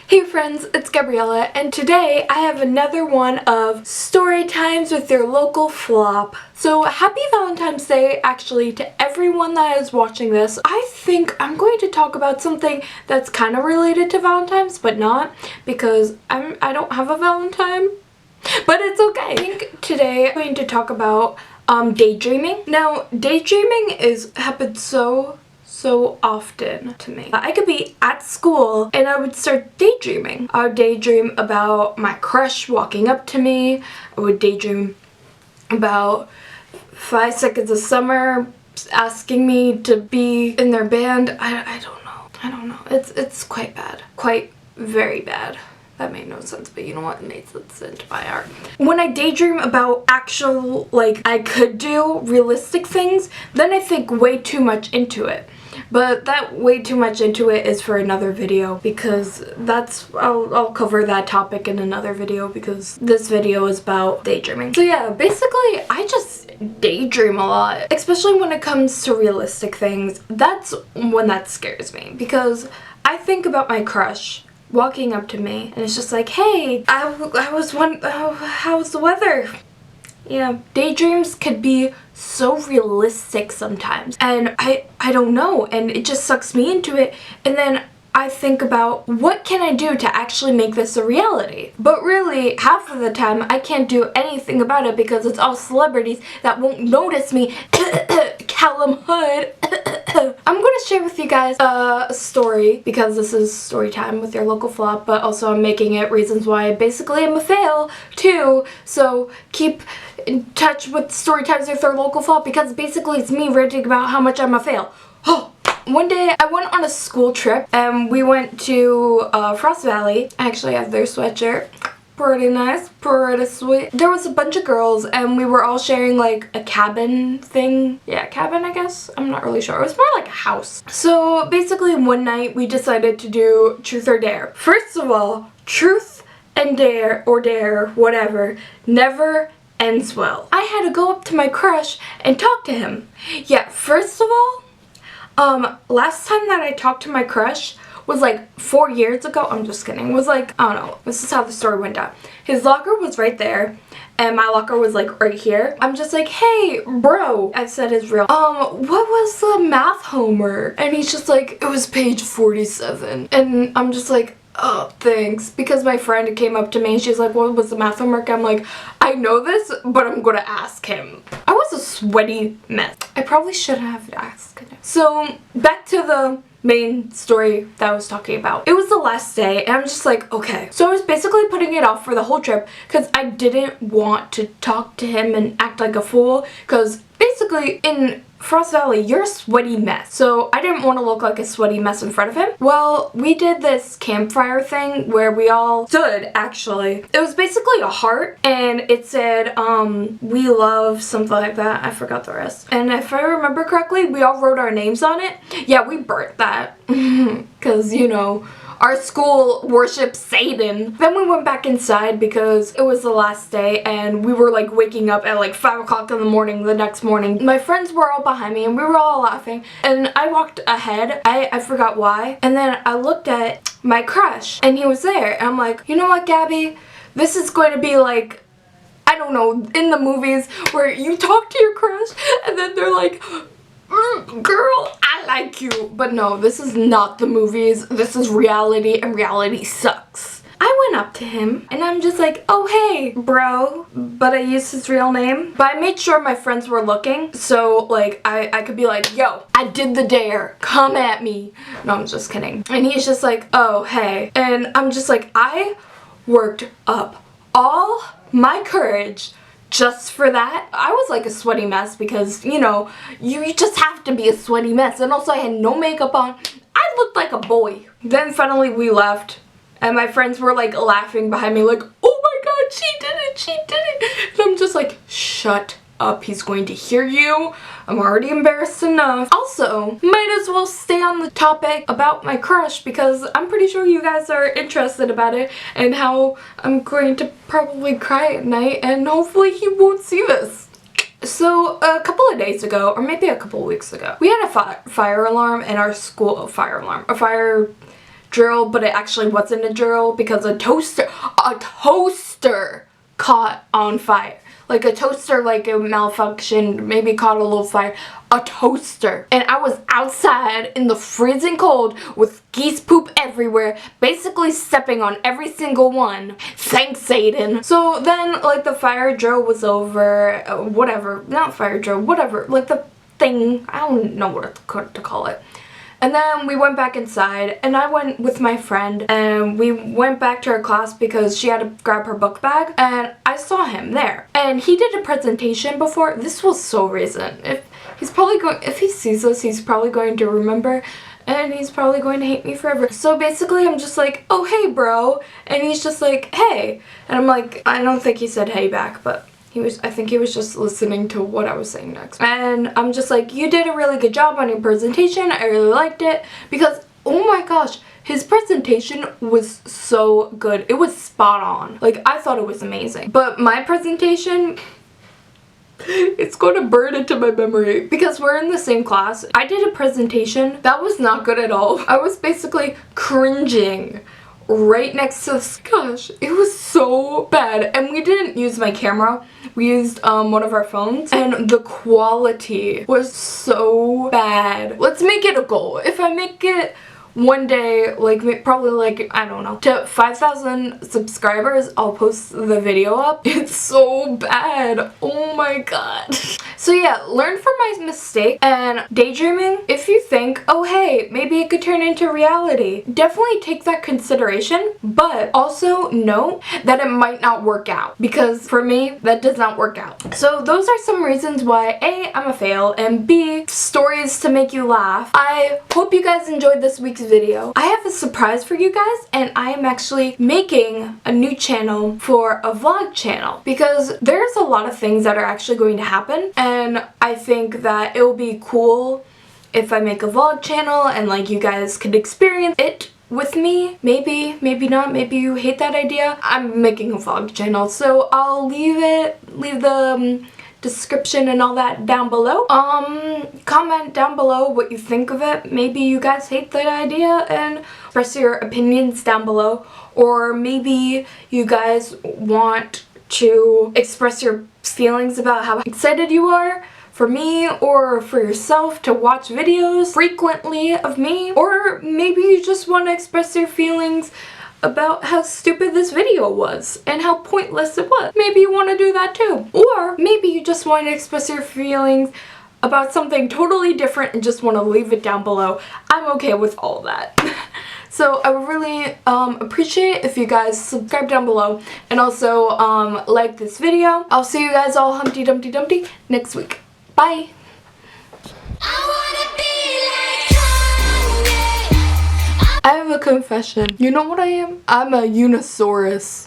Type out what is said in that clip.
Hey friends, it's Gabriella, and today I have another one of story times with your local flop. So happy Valentine's Day actually to everyone that is watching this. I think I'm going to talk about something that's kind of related to Valentine's, but not, because I don't have a Valentine, but it's okay. I think today I'm going to talk about daydreaming. Now, daydreaming happens so often to me. I could be at school and I would start daydreaming. I would daydream about my crush walking up to me. I would daydream about 5 Seconds of Summer asking me to be in their band. I don't know. It's quite bad. Quite very bad. That made no sense, but you know what? It made sense into my art. When I daydream about actual, I could do realistic things, then I think way too much into it. But that way too much into it is for another video, because I'll cover that topic in another video, because this video is about daydreaming. So yeah, basically I just daydream a lot, especially when it comes to realistic things. That's when that scares me, because I think about my crush walking up to me and it's just like, hey, how's the weather? You know, daydreams could be so realistic sometimes, and I don't know, and it just sucks me into it, and then I think about what can I do to actually make this a reality. But really, half of the time I can't do anything about it because it's all celebrities that won't notice me. Callum Hood. I'm going to share with you guys a story, because this is story time with your local flop, but also I'm making it reasons why basically I'm a fail too. So keep in touch with story times with your local flop, because basically it's me ranting about how much I'm a fail. Oh. One day I went on a school trip and we went to Frost Valley. I actually have their sweatshirt. Pretty nice, pretty sweet. There was a bunch of girls and we were all sharing like a cabin thing. Yeah, cabin, I guess. I'm not really sure. It was more like a house. So basically one night we decided to do truth or dare. First of all, truth and dare, or dare, whatever, never ends well. I had to go up to my crush and talk to him. Yeah, first of all, last time that I talked to my crush was like 4 years ago. I'm just kidding. It was like, I don't know. This is how the story went down. His locker was right there and my locker was like right here. I'm just like, hey, bro. I said his real. What was the math homework? And he's just like, it was page 47. And I'm just like, oh, thanks. Because my friend came up to me and she's like, what was the math homework? I'm like, I know this, but I'm gonna ask him. I was a sweaty mess. I probably should have asked him. So back to the main story that I was talking about. It was the last day and I'm just like, okay. So I was basically putting it off for the whole trip because I didn't want to talk to him and act like a fool, because basically in Frost Valley, you're a sweaty mess. So I didn't want to look like a sweaty mess in front of him. Well, we did this campfire thing where we all stood, actually. It was basically a heart and it said, we love something like that. I forgot the rest. And if I remember correctly, we all wrote our names on it. Yeah, we burnt that. Because, you know, our school worships Satan. Then we went back inside because it was the last day and we were like waking up at like 5 o'clock in the morning the next morning. My friends were all behind me and we were all laughing, and I walked ahead. I forgot why. And then I looked at my crush and he was there. And I'm like, you know what, Gabby? This is going to be like, I don't know, in the movies where you talk to your crush and then they're like, girl, I like you. But no, this is not the movies. This is reality, and reality sucks. I went up to him and I'm just like, oh hey, bro. But I used his real name. But I made sure my friends were looking, so like I could be like, yo, I did the dare. Come at me. No, I'm just kidding. And he's just like, oh hey. And I'm just like, I worked up all my courage just for that. I was like a sweaty mess because, you know, you just have to be a sweaty mess. And also I had no makeup on. I looked like a boy. Then finally we left and my friends were like laughing behind me like, oh my god, she did it, she did it. And I'm just like, shut up, he's going to hear you. I'm already embarrassed enough. Also, might as well stay on the topic about my crush, because I'm pretty sure you guys are interested about it and how I'm going to probably cry at night, and hopefully he won't see this. So a couple of days ago, or maybe a couple of weeks ago, we had a fire alarm in our school. A fire drill, but it actually wasn't a drill because a toaster caught on fire. Like a toaster, like a malfunctioned, maybe caught a little fire. A toaster. And I was outside in the freezing cold with geese poop everywhere, basically stepping on every single one. Thanks, Satan. So then, like, the fire drill was over, whatever, not fire drill, whatever, like the thing, I don't know what to call it. And then we went back inside, and I went with my friend, and we went back to her class because she had to grab her book bag, and I saw him there. And he did a presentation before. This was so recent. If he sees this, he's probably going to remember, and he's probably going to hate me forever. So basically, I'm just like, oh, hey, bro. And he's just like, hey. And I'm like, I don't think he said hey back, but I think he was just listening to what I was saying next. And I'm just like, you did a really good job on your presentation. I really liked it because, oh my gosh, his presentation was so good. It was spot on. Like, I thought it was amazing. But my presentation, it's going to burn into my memory because we're in the same class. I did a presentation that was not good at all. I was basically cringing right next to this. Gosh, it was so bad. And we didn't use my camera. We used one of our phones, and the quality was so bad. Let's make it a goal. If I make it one day, like probably like, I don't know, to 5,000 subscribers, I'll post the video up. It's so bad. Oh my god. So yeah, learn from my mistake. And daydreaming, if you think, oh hey, maybe it could turn into reality, definitely take that consideration, but also know that it might not work out, because for me, that does not work out. So those are some reasons why A, I'm a fail, and B, stories to make you laugh. I hope you guys enjoyed this week's video. I have a surprise for you guys, and I am actually making a new channel for a vlog channel, because there's a lot of things that are actually going to happen, and I think that it will be cool if I make a vlog channel and like you guys could experience it with me. Maybe, maybe not, maybe you hate that idea. I'm making a vlog channel, so I'll leave the description and all that down below. Comment down below what you think of it. Maybe you guys hate that idea and express your opinions down below, or maybe you guys want to express your feelings about how excited you are for me or for yourself to watch videos frequently of me, or maybe you just want to express your feelings about how stupid this video was and how pointless it was. Maybe you want to do that too. Or maybe you just want to express your feelings about something totally different and just want to leave it down below. I'm okay with all that. So I would really appreciate if you guys subscribe down below and also like this video. I'll see you guys all Humpty Dumpty Dumpty next week. Bye! I have a confession. You know what I am? I'm a Unisaurus.